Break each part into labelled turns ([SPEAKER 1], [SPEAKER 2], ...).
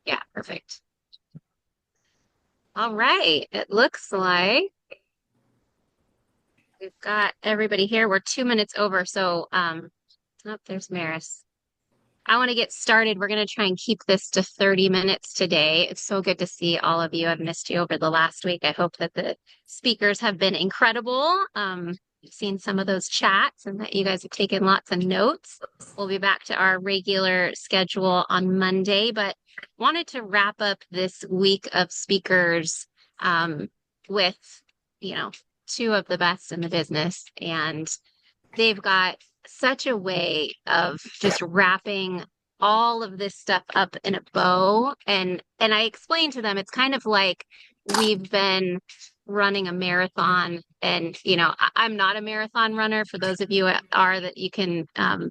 [SPEAKER 1] Yeah, perfect. All right. It looks like we've got everybody here. We're 2 minutes over. So, oh, there's Maris. I want to get started. We're going to try and keep this to 30 minutes today. It's so good to see all of you. I've missed you over the last week. I hope that the speakers have been incredible. I've seen some of those chats and that you guys have taken lots of notes. We'll be back to our regular schedule on Monday, but wanted to wrap up this week of speakers with, you know, two of the best in the business. And they've got such a way of just wrapping all of this stuff up in a bow. And I explained to them it's kind of like we've been running a marathon. And I'm not a marathon runner. For those of you that are, that you can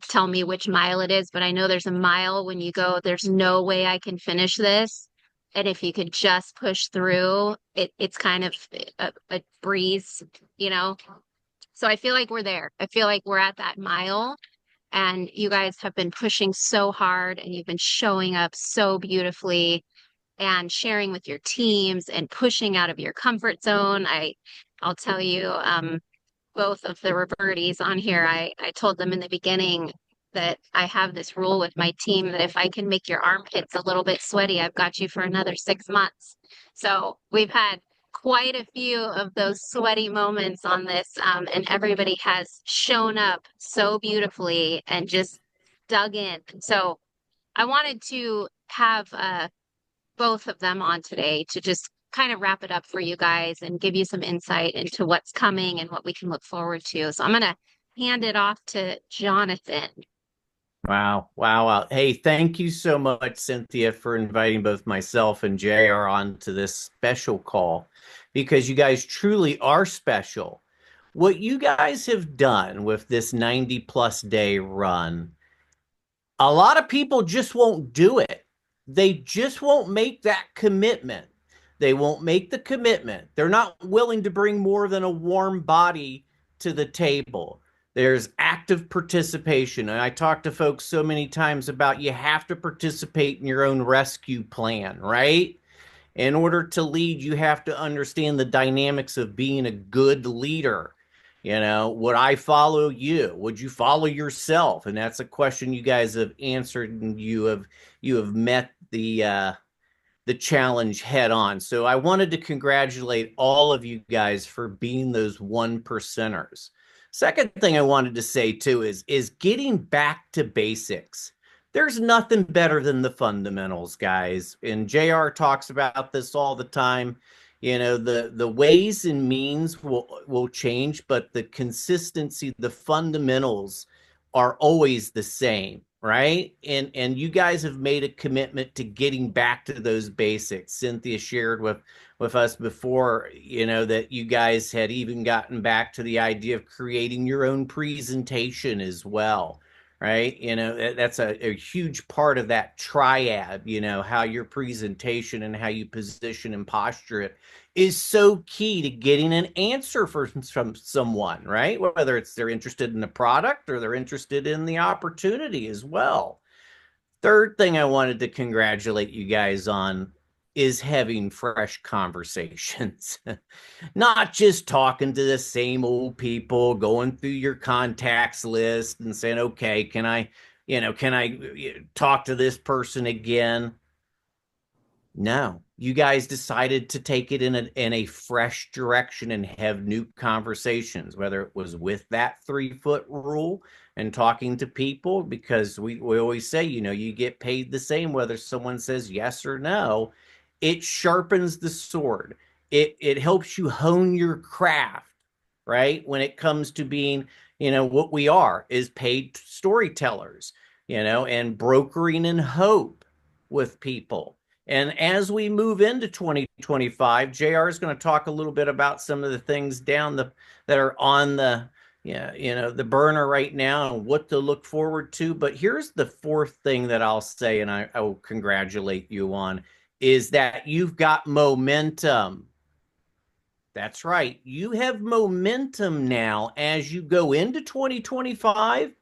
[SPEAKER 1] tell me which mile it is, but I know there's a mile when you go, there's no way I can finish this. And if you could just push through, it's kind of a breeze, you know. So I feel like we're there. I feel like we're at that mile, and you guys have been pushing so hard and you've been showing up so beautifully and sharing with your teams and pushing out of your comfort zone. I'll tell you, both of the Robertis on here, I told them in the beginning that I have this rule with my team that if I can make your armpits a little bit sweaty, I've got you for another 6 months. So we've had quite a few of those sweaty moments on this, and everybody has shown up so beautifully and just dug in. So I wanted to have both of them on today to just kind of wrap it up for you guys and give you some insight into what's coming and what we can look forward to. So I'm going to hand it off to Jonathan.
[SPEAKER 2] Wow, wow, wow. Hey, thank you so much, Cynthia, for inviting both myself and JR onto this special call because you guys truly are special. What you guys have done with this 90 plus day run, a lot of people just won't do it. They just won't make that commitment. They won't make the commitment. They're not willing to bring more than a warm body to the table. There's active participation. And I talk to folks so many times about you have to participate in your own rescue plan, right? In order to lead, you have to understand the dynamics of being a good leader. Would I follow you? Would you follow yourself? And that's a question you guys have answered, and you have met the challenge head on. So I wanted to congratulate all of you guys for being those one percenters. Second thing I wanted to say too is getting back to basics. There's nothing better than the fundamentals, guys. And JR talks about this all the time. The ways and means will change, but the consistency, the fundamentals are always the same, right? And you guys have made a commitment to getting back to those basics. Cynthia shared with us before, that you guys had even gotten back to the idea of creating your own presentation as well, right? That's a huge part of that triad, how your presentation and how you position and posture it is so key to getting an answer from someone, right? Whether it's they're interested in the product or they're interested in the opportunity as well. Third thing I wanted to congratulate you guys on is having fresh conversations, not just talking to the same old people, going through your contacts list and saying, okay, can I talk to this person again? No, you guys decided to take it in a fresh direction and have new conversations, whether it was with that 3 foot rule and talking to people, because we always say, you get paid the same whether someone says yes or no. It sharpens the sword. It helps you hone your craft, right? When it comes to being, what we are is paid storytellers, and brokering in hope with people. And as we move into 2025, JR is going to talk a little bit about some of the things that are on the the burner right now and what to look forward to. But here's the fourth thing that I'll say, and I will congratulate you on, is that you've got momentum. That's right. You have momentum now as you go into 2025,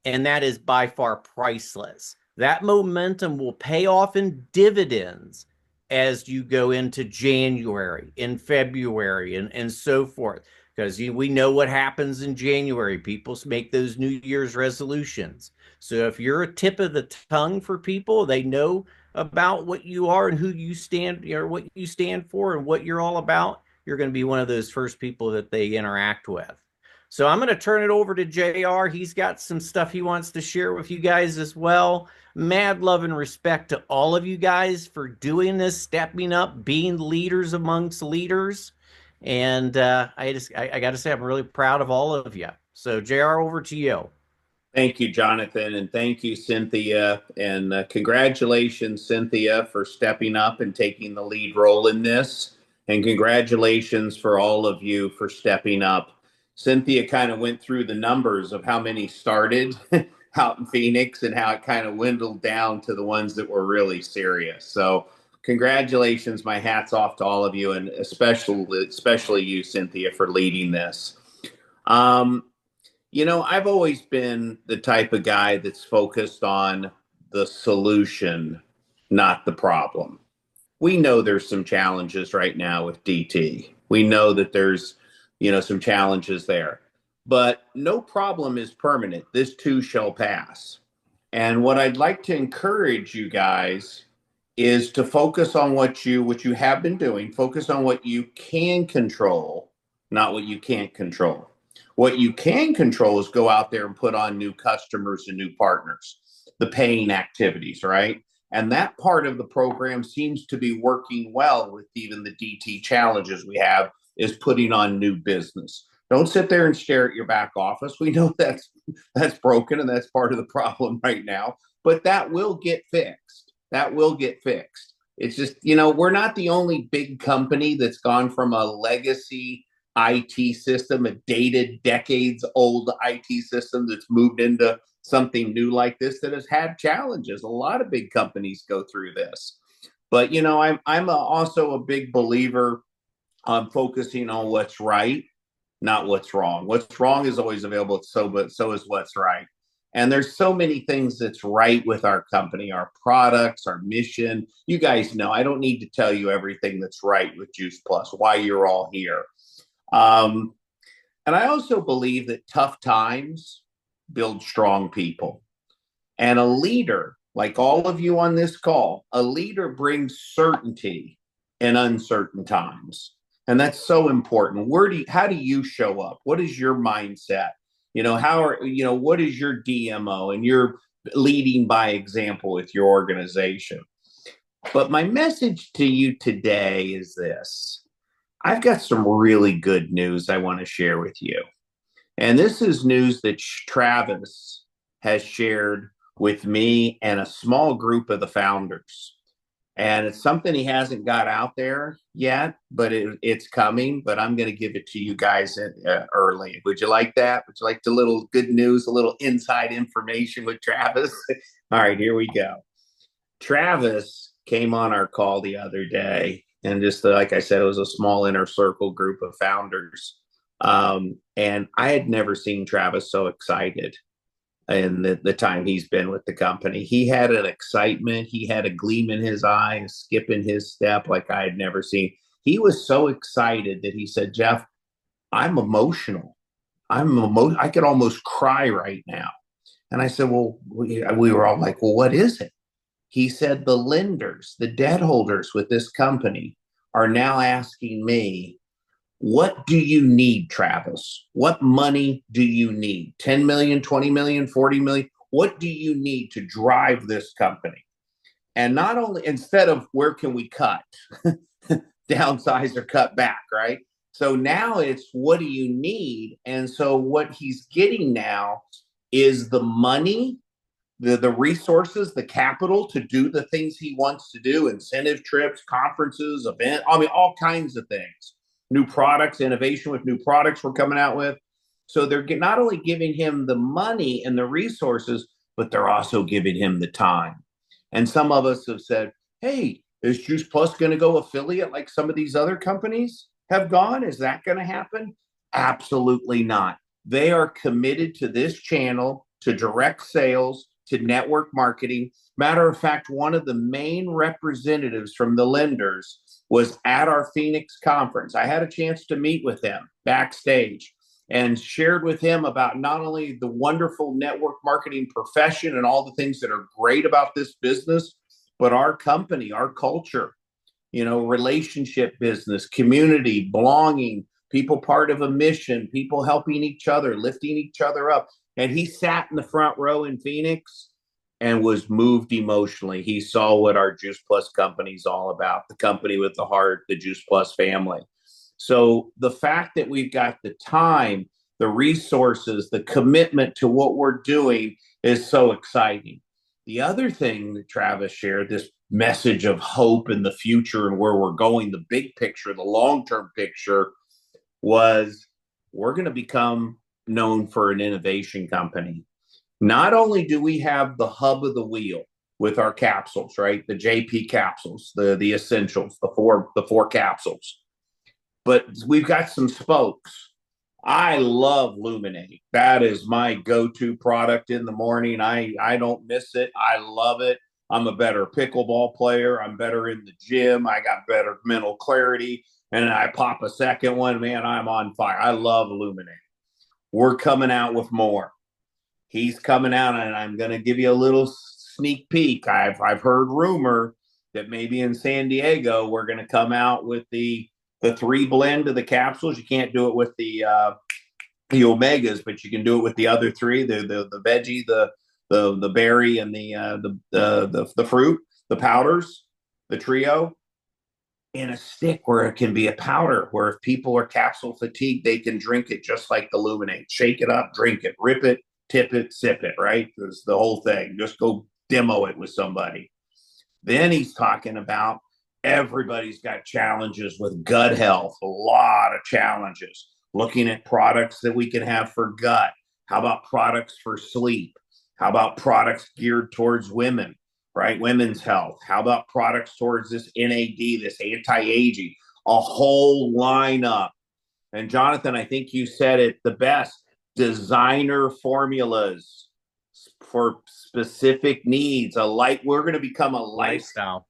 [SPEAKER 2] and that is by far priceless. That momentum will pay off in dividends as you go into January, in February, and so forth. Because we know what happens in January. People make those New Year's resolutions. So if you're a tip of the tongue for people, they know about what you are and who you stand, what you stand for and what you're all about. You're going to be one of those first people that they interact with. So I'm going to turn it over to JR. He's got some stuff he wants to share with you guys as well. Mad love and respect to all of you guys for doing this, stepping up, being leaders amongst leaders. And I got to say, I'm really proud of all of you. So, JR, over to you.
[SPEAKER 3] Thank you, Jonathan, and thank you, Cynthia. And congratulations, Cynthia, for stepping up and taking the lead role in this. And congratulations for all of you for stepping up. Cynthia kind of went through the numbers of how many started out in Phoenix and how it kind of dwindled down to the ones that were really serious. So congratulations, my hat's off to all of you, and especially you, Cynthia, for leading this. I've always been the type of guy that's focused on the solution, not the problem. We know there's some challenges right now with DT. We know that there's, some challenges there. But no problem is permanent. This too shall pass. And what I'd like to encourage you guys is to focus on what you have been doing. Focus on what you can control, not what you can't control. What you can control is go out there and put on new customers and new partners, the paying activities, right? And that part of the program seems to be working well with even the DT challenges we have, is putting on new business. Don't sit there and stare at your back office. We know that's broken and that's part of the problem right now, but that will get fixed. That will get fixed. It's just, we're not the only big company that's gone from a legacy IT system, a dated, decades old IT system that's moved into something new like this that has had challenges. A lot of big companies go through this. But, I'm also a big believer on focusing on what's right, not what's wrong. What's wrong is always available, but so is what's right. And there's so many things that's right with our company, our products, our mission. You guys know, I don't need to tell you everything that's right with Juice Plus, why you're all here. And I also believe that tough times build strong people. And a leader, like all of you on this call, a leader brings certainty in uncertain times. And that's so important. How do you show up? What is your mindset? What is your DMO? And you're leading by example with your organization. But my message to you today is this. I've got some really good news I want to share with you. And this is news that Travis has shared with me and a small group of the founders. And it's something he hasn't got out there yet, but it's coming. But I'm going to give it to you guys early. Would you like that? Would you like the little good news, a little inside information with Travis? All right, here we go. Travis came on our call the other day. And just like I said, it was a small inner circle group of founders. And I had never seen Travis so excited in the time he's been with the company. He had an excitement. He had a gleam in his eye, a skip in his step like I had never seen. He was so excited that he said, Jeff, I'm emotional. I could almost cry right now. And I said, well, we were all like, well, what is it? He said, the lenders, the debt holders with this company are now asking me, what do you need, Travis? What money do you need? 10 million, 20 million, 40 million? What do you need to drive this company? And not only, instead of where can we cut, downsize or cut back, right? So now it's what do you need? And so what he's getting now is the money, the resources, the capital to do the things he wants to do, incentive trips, conferences, events, all kinds of things. New products, innovation with new products we're coming out with. So they're not only giving him the money and the resources, but they're also giving him the time. And some of us have said, hey, is Juice Plus going to go affiliate like some of these other companies have gone? Is that going to happen? Absolutely not. They are committed to this channel, to direct sales, to network marketing. Matter of fact, one of the main representatives from the lenders was at our Phoenix conference. I had a chance to meet with him backstage and shared with him about not only the wonderful network marketing profession and all the things that are great about this business, but our company, our culture, relationship business, community, belonging, people part of a mission, people helping each other, lifting each other up. And he sat in the front row in Phoenix and was moved emotionally. He saw what our Juice Plus company is all about, the company with the heart, the Juice Plus family. So the fact that we've got the time, the resources, the commitment to what we're doing is so exciting. The other thing that Travis shared, this message of hope in the future and where we're going, the big picture, the long-term picture, was we're going to become known for an innovation company. Not only do we have the hub of the wheel with our capsules, right? The JP capsules, the essentials, the four capsules, but we've got some spokes. I love Luminate. That is my go-to product in the morning. I don't miss it. I love it. I'm a better pickleball player. I'm better in the gym. I got better mental clarity. And I pop a second one, man, I'm on fire. I love Luminate. We're coming out with more. He's coming out, and I'm going to give you a little sneak peek. I've heard rumor that maybe in San Diego we're going to come out with the 3 blend of the capsules. You can't do it with the omegas, but you can do it with the other 3, the veggie, the berry, and the fruit, the powders, the trio, in a stick where it can be a powder, where if people are capsule fatigued, they can drink it just like the Luminate. Shake it up, drink it, rip it, tip it, sip it, right? It's the whole thing. Just go demo it with somebody. Then he's talking about everybody's got challenges with gut health, a lot of challenges. Looking at products that we can have for gut. How about products for sleep? How about products geared towards women, right? Women's health. How about products towards this NAD, this anti-aging? A whole lineup. And Jonathan, I think you said it the best. Designer formulas for specific needs. We're going to become a lifestyle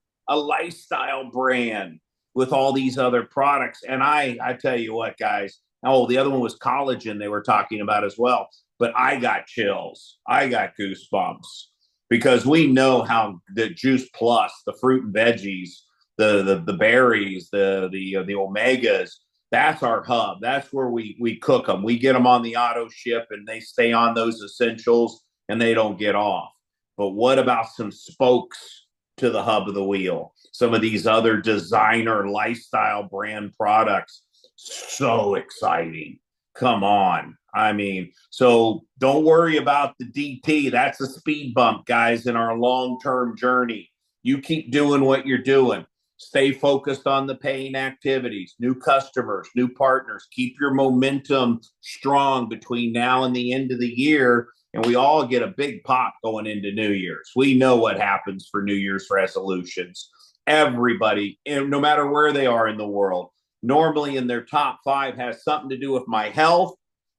[SPEAKER 3] brand with all these other products. And I tell you what, guys. Oh, the other one was collagen they were talking about as well. But I got chills. I got goosebumps because we know how the Juice Plus, the fruit and veggies, the berries, the omegas, that's our hub. That's where we cook them. We get them on the auto ship and they stay on those essentials and they don't get off. But what about some spokes to the hub of the wheel? Some of these other designer lifestyle brand products. So exciting. Come on. I mean, so don't worry about the DT. That's a speed bump, guys, in our long-term journey. You keep doing what you're doing. Stay focused on the paying activities, new customers, new partners. Keep your momentum strong between now and the end of the year. And we all get a big pop going into New Year's. We know what happens for New Year's resolutions. Everybody, no matter where they are in the world, normally in their top 5 has something to do with my health.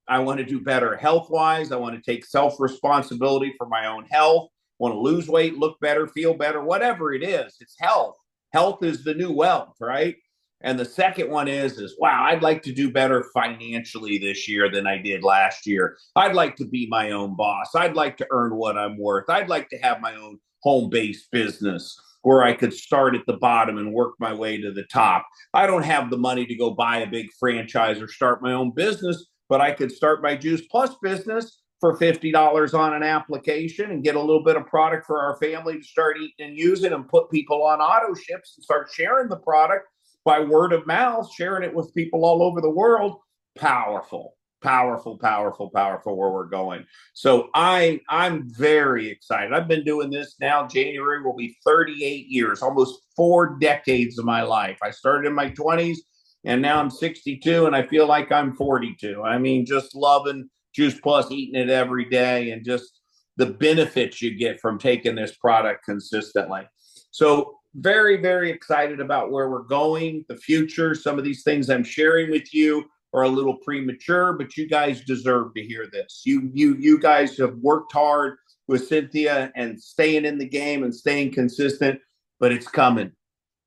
[SPEAKER 3] I want to do better health-wise. I want to take self-responsibility for my own health. I want to lose weight, look better, feel better, whatever it is. It's health. Health is the new wealth, right? And the second one is, wow, I'd like to do better financially this year than I did last year. I'd like to be my own boss. I'd like to earn what I'm worth. I'd like to have my own home-based business where I could start at the bottom and work my way to the top. I don't have the money to go buy a big franchise or start my own business, but I could start my Juice Plus business for $50 on an application and get a little bit of product for our family to start eating and using and put people on auto ships and start sharing the product by word of mouth, sharing it with people all over the world. Powerful, powerful, powerful, powerful where we're going. So I'm very excited. I've been doing this now. January will be 38 years, almost 4 decades of my life. I started in my 20s and now I'm 62 and I feel like I'm 42. I mean, just loving Juice Plus, eating it every day, and just the benefits you get from taking this product consistently. So very, very excited about where we're going, the future. Some of these things I'm sharing with you are a little premature, but you guys deserve to hear this. You guys have worked hard with Cynthia and staying in the game and staying consistent, but it's coming.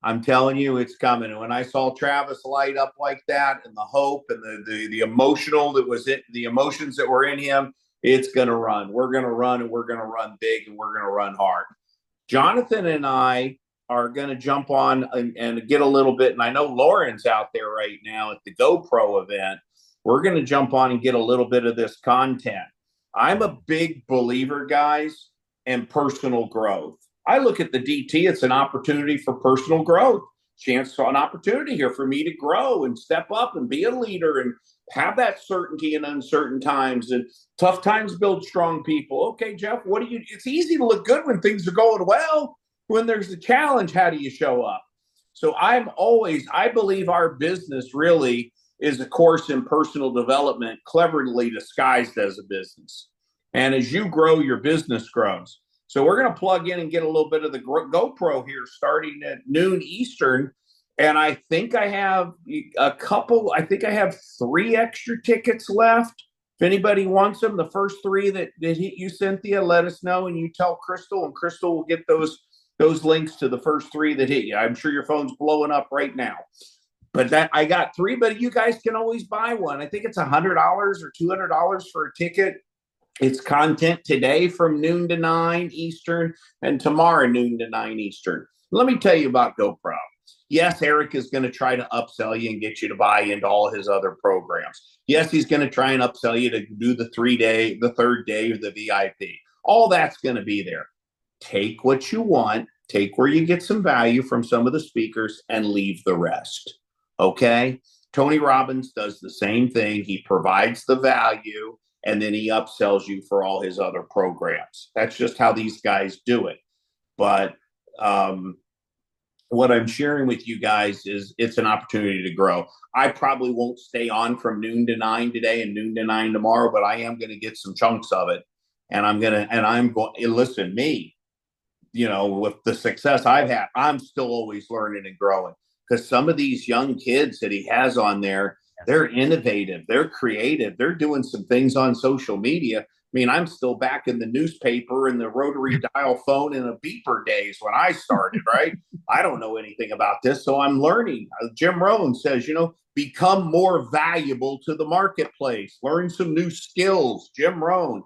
[SPEAKER 3] I'm telling you, it's coming. And when I saw Travis light up like that, and the hope and the emotional that was it, the emotions that were in him, it's going to run. We're going to run, and we're going to run big, and we're going to run hard. Jonathan and I are going to jump on and get a little bit. And I know Lauren's out there right now at the GoPro event. We're going to jump on and get a little bit of this content. I'm a big believer, guys, in personal growth. I look at the DT, it's an opportunity for personal growth, chance for an opportunity here for me to grow and step up and be a leader and have that certainty in uncertain times. And tough times build strong people. Okay, Jeff, it's easy to look good when things are going well. When there's a challenge, how do you show up? So I believe our business really is a course in personal development, cleverly disguised as a business. And as you grow, your business grows. So we're going to plug in and get a little bit of the GoPro here starting at noon Eastern. And I think I have I think I have 3 extra tickets left. If anybody wants them, the first 3 that hit you, Cynthia, let us know, and you tell Crystal, and Crystal will get those links to the first 3 that hit you. I'm sure your phone's blowing up right now. But that I got 3, but you guys can always buy one. I think it's $100 or $200 for a ticket. It's content today from noon to 9 Eastern and tomorrow noon to 9 Eastern. Let me tell you about GoPro. Yes, Eric is going to try to upsell you and get you to buy into all his other programs. Yes, he's going to try and upsell you to do the 3-day, the 3rd day, or the VIP. All that's going to be there. Take what you want, take where you get some value from some of the speakers, and leave the rest. Okay? Tony Robbins does the same thing. He provides the value, and then he upsells you for all his other programs. That's just how these guys do it. But what I'm sharing with you guys is it's an opportunity to grow. I probably won't stay on from noon to 9 today and noon to 9 tomorrow, but I am going to get some chunks of it. And I'm going, listen, me, with the success I've had, I'm still always learning and growing, because some of these young kids that he has on there, they're innovative, they're creative, they're doing some things on social media. I mean, I'm still back in the newspaper and the rotary dial phone and a beeper days when I started, right? I don't know anything about this, so I'm learning. Jim Rohn says, become more valuable to the marketplace, learn some new skills. Jim Rohn,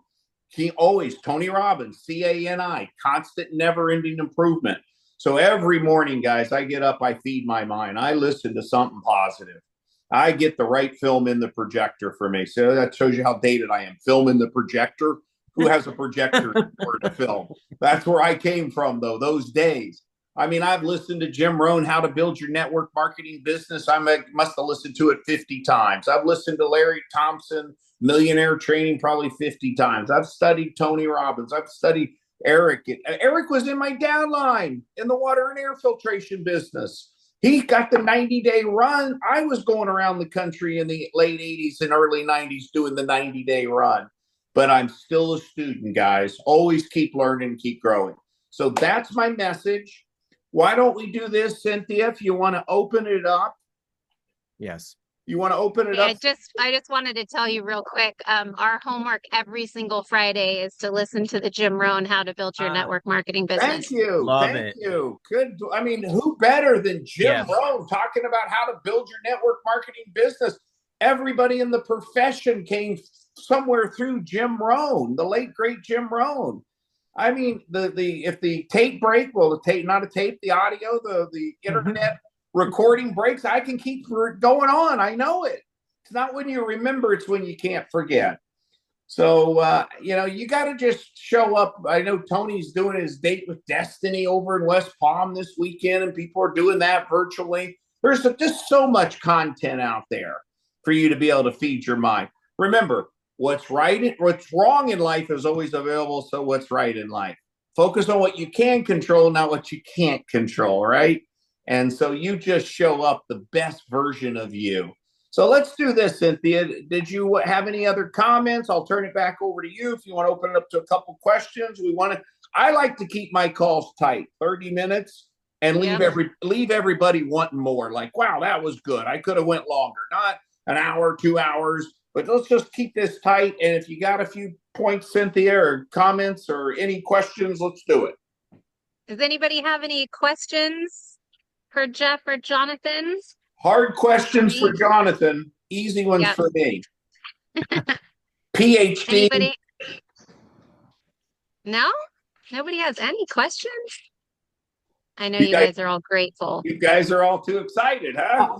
[SPEAKER 3] Tony Robbins, CANI, constant, never-ending improvement. So every morning, guys, I get up, I feed my mind. I listen to something positive. I get the right film in the projector for me. So that shows you how dated I am. Film in the projector. Who has a projector to film? That's where I came from, though, those days. I mean, I've listened to Jim Rohn, How to Build Your Network Marketing Business. I must have listened to it 50 times. I've listened to Larry Thompson, Millionaire Training, probably 50 times. I've studied Tony Robbins. I've studied Eric. Eric was in my downline in the water and air filtration business. He got the 90-day run. I was going around the country in the late 80s and early 90s doing the 90-day run. But I'm still a student, guys. Always keep learning, keep growing. So that's my message. Why don't we do this, Cynthia, if you want to open it up?
[SPEAKER 2] Yes.
[SPEAKER 3] You want to open it up?
[SPEAKER 1] I just wanted to tell you real quick, our homework every single Friday is to listen to the Jim Rohn How to Build Your Network Marketing Business.
[SPEAKER 3] Thank you. Thank you. Good. I mean, who better than Jim Rohn talking about how to build your network marketing business? Everybody in the profession came somewhere through Jim Rohn, the late, great Jim Rohn. I mean, if the tape break, the audio, the internet recording breaks, I can keep going on. I know it. It's not when you remember, it's when you can't forget. So, you got to just show up. I know Tony's doing his Date with Destiny over in West Palm this weekend, and people are doing that virtually. There's just so much content out there for you to be able to feed your mind. Remember, what's wrong in life is always available. So what's right in life? Focus on what you can control, not what you can't control, right? And so you just show up the best version of you. So let's do this, Cynthia. Did you have any other comments? I'll turn it back over to you if you want to open it up to a couple questions. I like to keep my calls tight, 30 minutes, and leave everybody wanting more. Like, wow, that was good. I could have went longer, not an hour, 2 hours, But let's just keep this tight. And if you got a few points, Cynthia, or comments or any questions, let's do it.
[SPEAKER 1] Does anybody have any questions for Jeff or Jonathan?
[SPEAKER 3] Hard questions for Jonathan, easy ones for me. PhD.
[SPEAKER 1] Anybody? No? Nobody has any questions? I know you guys are all grateful.
[SPEAKER 3] You guys are all too excited, huh?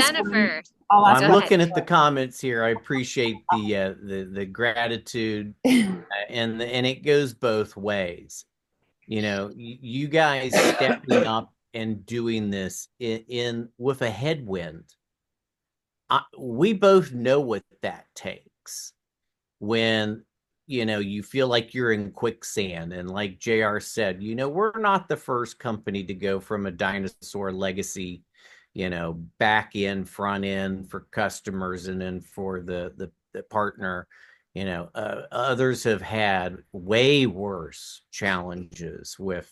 [SPEAKER 1] Jennifer.
[SPEAKER 2] I'm looking at the comments here. I appreciate the gratitude, and it goes both ways. You know, you guys stepping up and doing this in with a headwind. We both know what that takes when, you know, you feel like you're in quicksand. And like JR said, you know, we're not the first company to go from a dinosaur legacy, you know, back end, front end for customers, and then for the partner. You know, others have had way worse challenges with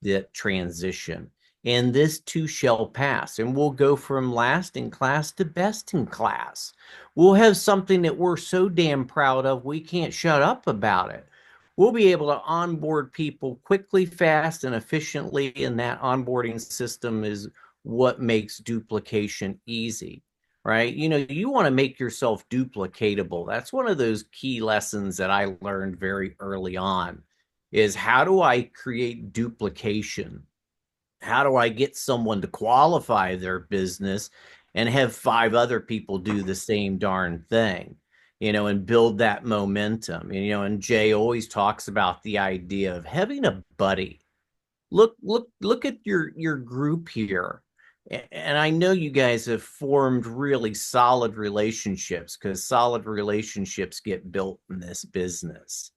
[SPEAKER 2] the transition. And this too shall pass. And we'll go from last in class to best in class. We'll have something that we're so damn proud of, we can't shut up about it. We'll be able to onboard people quickly, fast, and efficiently. And that onboarding system is what makes duplication easy, right? You know, you want to make yourself duplicatable. That's one of those key lessons that I learned very early on is how do I create duplication? How do I get someone to qualify their business and have 5 other people do the same darn thing, you know, and build that momentum? And, you know, and Jay always talks about the idea of having a buddy. Look at your group here. And I know you guys have formed really solid relationships, because solid relationships get built in this business.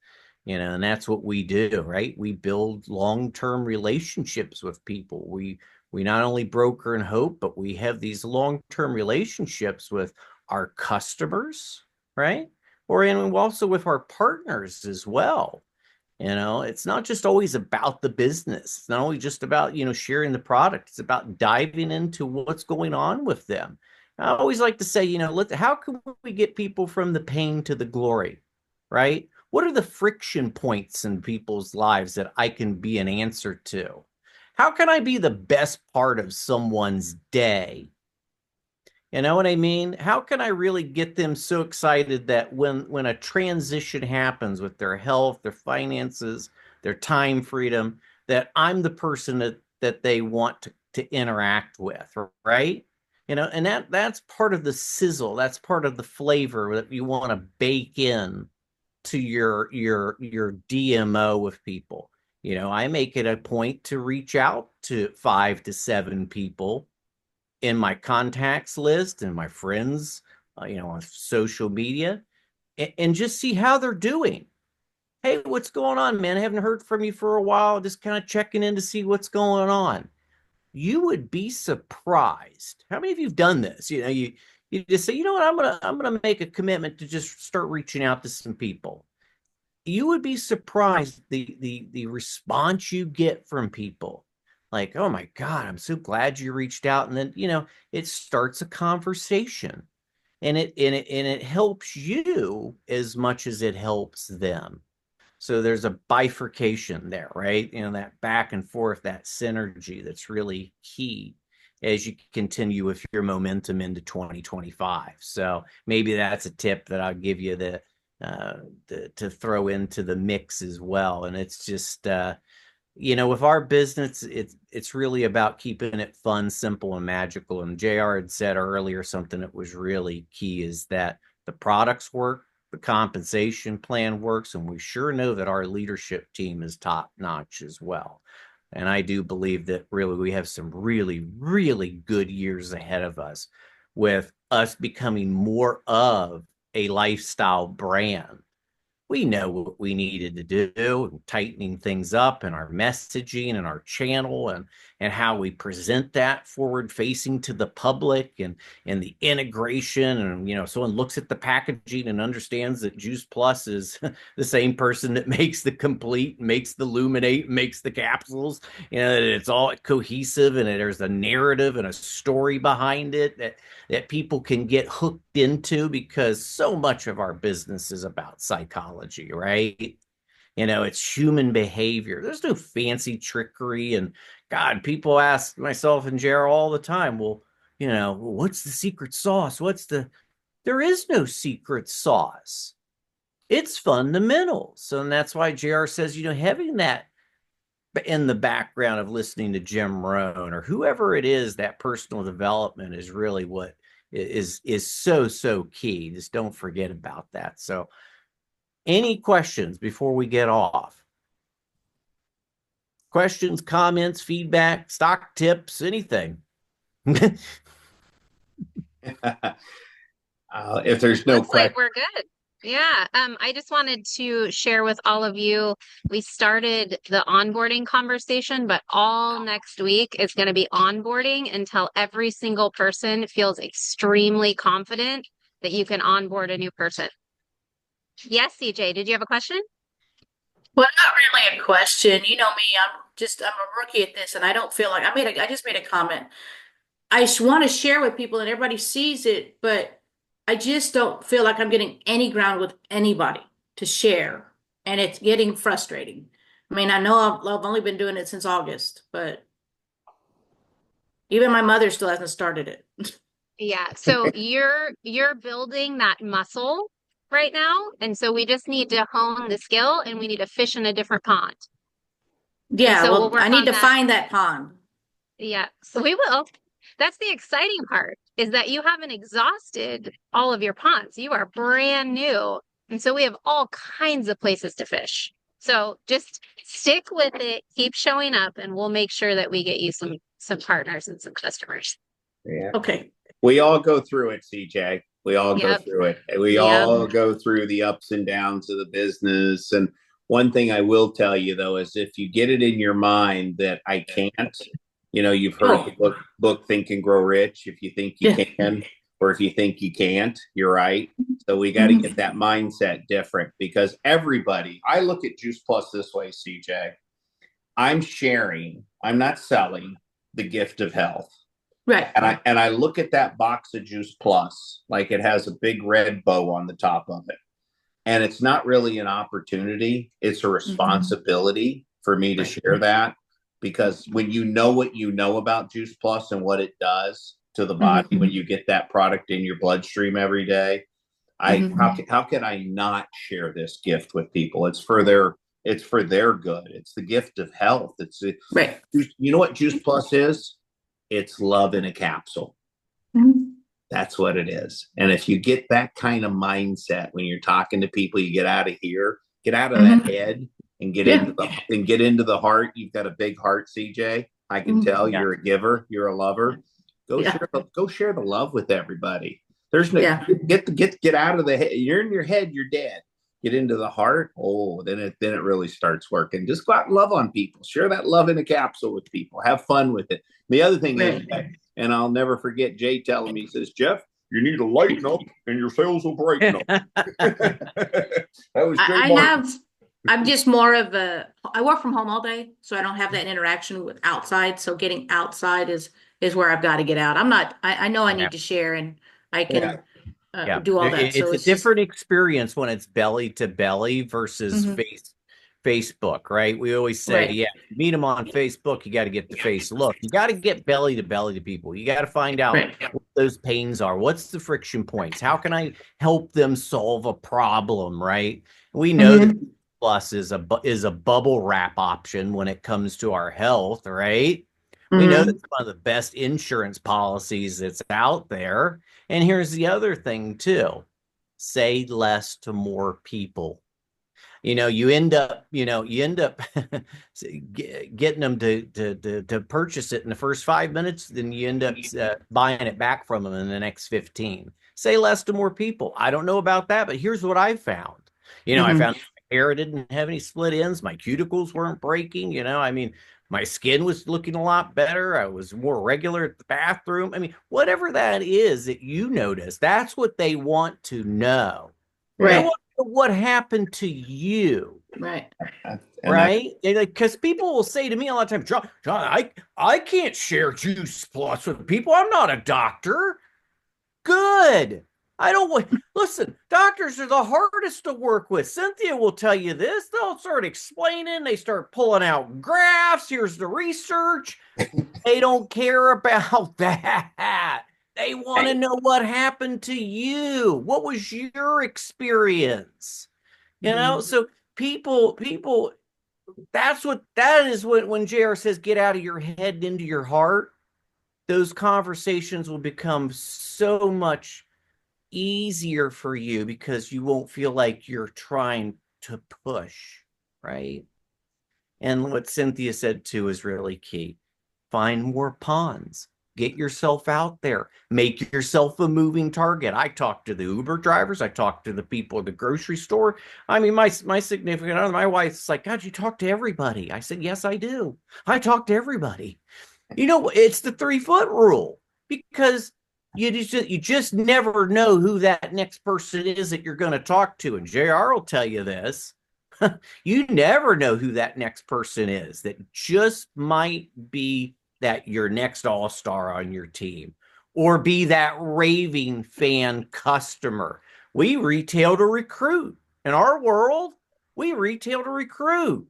[SPEAKER 2] You know, and that's what we do, right? We build long-term relationships with people. We not only broker and hope, but we have these long-term relationships with our customers, right? And also with our partners as well. You know, it's not just always about the business. It's not only just about, you know, sharing the product. It's about diving into what's going on with them. I always like to say, you know, how can we get people from the pain to the glory, right? What are the friction points in people's lives that I can be an answer to? How can I be the best part of someone's day? You know what I mean? How can I really get them so excited that when a transition happens with their health, their finances, their time freedom, that I'm the person that they want to interact with, right? You know, and that's part of the sizzle. That's part of the flavor that you want to bake in to your DMO with people. You know, I make it a point to reach out to 5 to 7 people in my contacts list and my friends, you know, on social media, and just see how they're doing. Hey, what's going on, man? I haven't heard from you for a while. Just kind of checking in to see what's going on. You would be surprised. How many of you've done this? You know, you just say, you know what, I'm gonna make a commitment to just start reaching out to some people. You would be surprised the response you get from people. Like, oh my God, I'm so glad you reached out. And then, you know, it starts a conversation, and it helps you as much as it helps them. So there's a bifurcation there, right? You know, that back and forth, that synergy that's really key as you continue with your momentum into 2025. So maybe that's a tip that I'll give you to throw into the mix as well. And it's just, you know, with our business, it's really about keeping it fun, simple, and magical. And JR had said earlier something that was really key is that the products work, the compensation plan works, and we sure know that our leadership team is top notch as well. And I do believe that really we have some really, really good years ahead of us with us becoming more of a lifestyle brand. We know what we needed to do, tightening things up in our messaging and our channel, and how we present that forward facing to the public, and the integration. And, someone looks at the packaging and understands that Juice Plus is the same person that makes the Complete, makes the Luminate, makes the capsules, that it's all cohesive, and there's a narrative and a story behind it that people can get hooked into, because so much of our business is about psychology, right? It's human behavior. There's no fancy trickery. And God, people ask myself and JR all the time, well, what's the secret sauce? There is no secret sauce. It's fundamentals. And that's why JR says, having that in the background of listening to Jim Rohn or whoever it is, that personal development is really what is so key. Just don't forget about that. So, any questions before we get off? Questions, comments, feedback, stock tips, anything?
[SPEAKER 3] If there's no
[SPEAKER 1] Looks like
[SPEAKER 3] question,
[SPEAKER 1] we're good. Yeah. I just wanted to share with all of you, we started the onboarding conversation, but all next week is going to be onboarding until every single person feels extremely confident that you can onboard a new person. Yes, CJ, did you have a question?
[SPEAKER 4] Well, not really a question. You know me, I'm a rookie at this, and I don't feel like I just made a comment. I just want to share with people and everybody sees it, but I just don't feel like I'm getting any ground with anybody to share. And it's getting frustrating. I mean, I know I've only been doing it since August, but even my mother still hasn't started it.
[SPEAKER 1] Yeah, so you're building that muscle right now, and so we just need to hone the skill and we need to fish in a different pond. And
[SPEAKER 4] Yeah,
[SPEAKER 1] so we'll
[SPEAKER 4] well, I
[SPEAKER 1] work
[SPEAKER 4] need
[SPEAKER 1] on
[SPEAKER 4] to
[SPEAKER 1] that.
[SPEAKER 4] find that pond.
[SPEAKER 1] Yeah, so we will. That's the exciting part, is that you haven't exhausted all of your ponds. You are brand new. And so we have all kinds of places to fish. So just stick with it, keep showing up, and we'll make sure that we get you some partners and some customers.
[SPEAKER 3] yeah,
[SPEAKER 4] Okay.
[SPEAKER 3] we all go through it, CJ. We all go
[SPEAKER 1] Yep.
[SPEAKER 3] through it. We
[SPEAKER 1] Yep.
[SPEAKER 3] all go through the ups and downs of the business. And one thing I will tell you though is if you get it in your mind that I can't, you've heard the book Think and Grow Rich. If you think you can, or if you think you can't, you're right. So we got to get that mindset different, because I look at Juice Plus this way, CJ. I'm sharing, I'm not selling the gift of health.
[SPEAKER 4] Right.
[SPEAKER 3] And I look at that box of Juice Plus like it has a big red bow on the top of it. And it's not really an opportunity, it's a responsibility for me to share that, because when you know what you know about Juice Plus and what it does to the body when you get that product in your bloodstream every day, how can I not share this gift with people? It's for their good. It's the gift of health.
[SPEAKER 4] Right.
[SPEAKER 3] You know what Juice Plus is? It's love in a capsule. That's what it is. And if you get that kind of mindset when you're talking to people, you get out of here, get out of that head, and get into the heart. You've got a big heart, CJ. I can tell you're a giver, you're a lover. Go share the love with everybody. There's no get out of the head. You're in your head, you're dead. Get into the heart. Oh, then it really starts working. Just go out and love on people. Share that love in a capsule with people. Have fun with it. The other thing is, and I'll never forget Jay telling me, he says, Jeff, you need to lighten up and your sales will brighten up. That was Jay.
[SPEAKER 4] I'm just more of I work from home all day, so I don't have that interaction with outside. So getting outside is where I've got to get out. I know I need to share, and I can do all that.
[SPEAKER 2] It's a different experience when it's belly to belly versus Facebook, right? We always say, you meet them on Facebook, you got to get the face look. You got to get belly to belly to people. You got to find out what those pains are. What's the friction points? How can I help them solve a problem, right? We know that Plus is a bubble wrap option when it comes to our health, right? We know that's one of the best insurance policies that's out there. And here's the other thing too. Say less to more people. You end up getting them to purchase it in the first 5 minutes, then you end up buying it back from them in the next 15. Say less to more people. I don't know about that, but here's what I found. I found my hair didn't have any split ends. My cuticles weren't breaking. My skin was looking a lot better. I was more regular at the bathroom. I mean, whatever that is that you notice, that's what they want to know. They
[SPEAKER 4] Right.
[SPEAKER 2] want to know what happened to you.
[SPEAKER 4] Right.
[SPEAKER 2] Right? Because people will say to me a lot of times, John, I can't share juice plus with people. I'm not a doctor. Good. I don't want, listen, doctors are the hardest to work with. Cynthia will tell you this. They'll start explaining, they start pulling out graphs. Here's the research. They don't care about that. They want to know what happened to you. What was your experience? So people, that is when JR says get out of your head and into your heart. Those conversations will become so much easier for you because you won't feel like you're trying to push, right? And what Cynthia said too is really key. Find more ponds. Get yourself out there. Make yourself a moving target. I talk to the Uber drivers. I talk to the people at the grocery store. I mean, my significant other, my wife's like, God, you talk to everybody. I said, yes, I do. I talk to everybody. It's the 3-foot rule because you just never know who that next person is that you're going to talk to. And JR will tell you this. You never know who that next person is that just might be that your next all-star on your team or be that raving fan customer. We retail to recruit. In our world, we retail to recruit.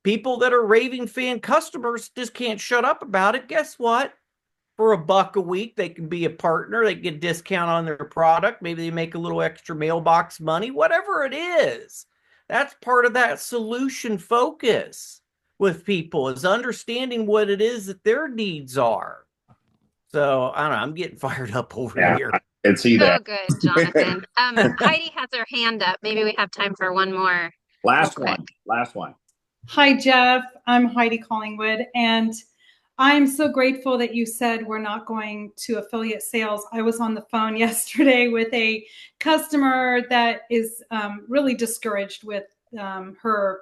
[SPEAKER 2] People that are raving fan customers just can't shut up about it. Guess what? For $1 a week, they can be a partner. They get a discount on their product. Maybe they make a little extra mailbox money, whatever it is. That's part of that solution focus with people is understanding what it is that their needs are. So I don't know. I'm getting fired up over here.
[SPEAKER 3] I can see
[SPEAKER 1] So
[SPEAKER 3] that.
[SPEAKER 1] good, Jonathan. Heidi has her hand up. Maybe we have time for one more.
[SPEAKER 3] Last
[SPEAKER 1] real quick.
[SPEAKER 3] one. Last one.
[SPEAKER 5] Hi, Jeff. I'm Heidi Collingwood, and I'm so grateful that you said we're not going to affiliate sales. I was on the phone yesterday with a customer that is really discouraged with her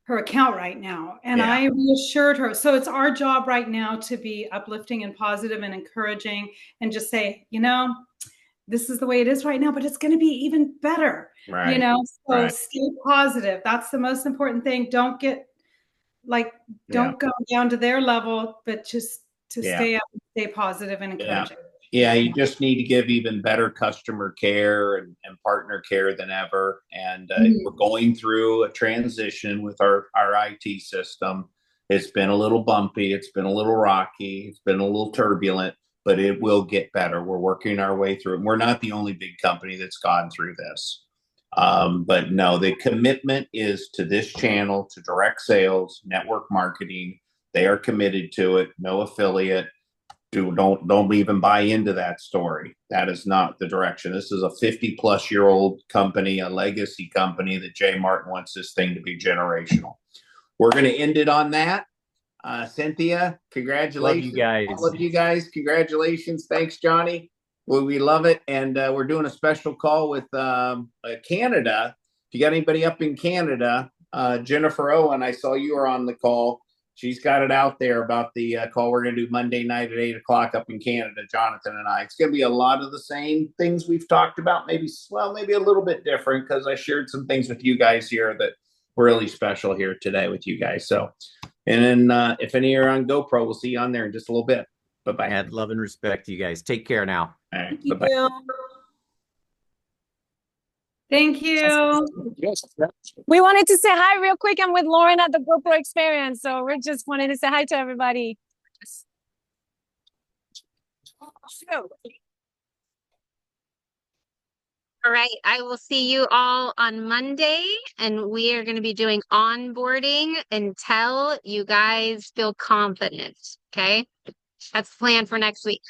[SPEAKER 5] account right now. And
[SPEAKER 3] Yeah.
[SPEAKER 5] I reassured her. So it's our job right now to be uplifting and positive and encouraging and just say, this is the way it is right now, but it's going to be even better,
[SPEAKER 3] Right.
[SPEAKER 5] So
[SPEAKER 3] Right.
[SPEAKER 5] stay positive. That's the most important thing. Don't go down to their level, but just to stay up, stay positive and encouraging.
[SPEAKER 3] Yeah, you just need to give even better customer care and partner care than ever. And we're going through a transition with our IT system. It's been a little bumpy. It's been a little rocky. It's been a little turbulent, but it will get better. We're working our way through it. We're not the only big company that's gone through this. But no, the commitment is to this channel, to direct sales, network marketing. They are committed to it. No affiliate. Don't even buy into that story. That is not the direction. This is a 50-plus-year-old company, a legacy company that Jay Martin wants this thing to be generational. We're going to end it on that. Cynthia, congratulations.
[SPEAKER 2] Love you guys.
[SPEAKER 3] All of you guys, congratulations. Thanks, Johnny. Well, we love it. And we're doing a special call with Canada. If you got anybody up in Canada, Jennifer Owen, I saw you were on the call. She's got it out there about the call we're going to do Monday night at 8 o'clock up in Canada, Jonathan and I. It's going to be a lot of the same things we've talked about, maybe a little bit different because I shared some things with you guys here that were really special here today with you guys. So, and then if any are on GoPro, we'll see you on there in just a little bit. Bye-bye.
[SPEAKER 2] I had love and respect to you guys. Take care now.
[SPEAKER 3] All right.
[SPEAKER 5] Thank
[SPEAKER 3] Bye-bye.
[SPEAKER 5] you. Thank you.
[SPEAKER 6] We wanted to say hi real quick. I'm with Lauren at the GoPro Experience. So we're just wanting to say hi to everybody.
[SPEAKER 1] All right. I will see you all on Monday, and we are going to be doing onboarding until you guys feel confident. Okay. That's the plan for next week.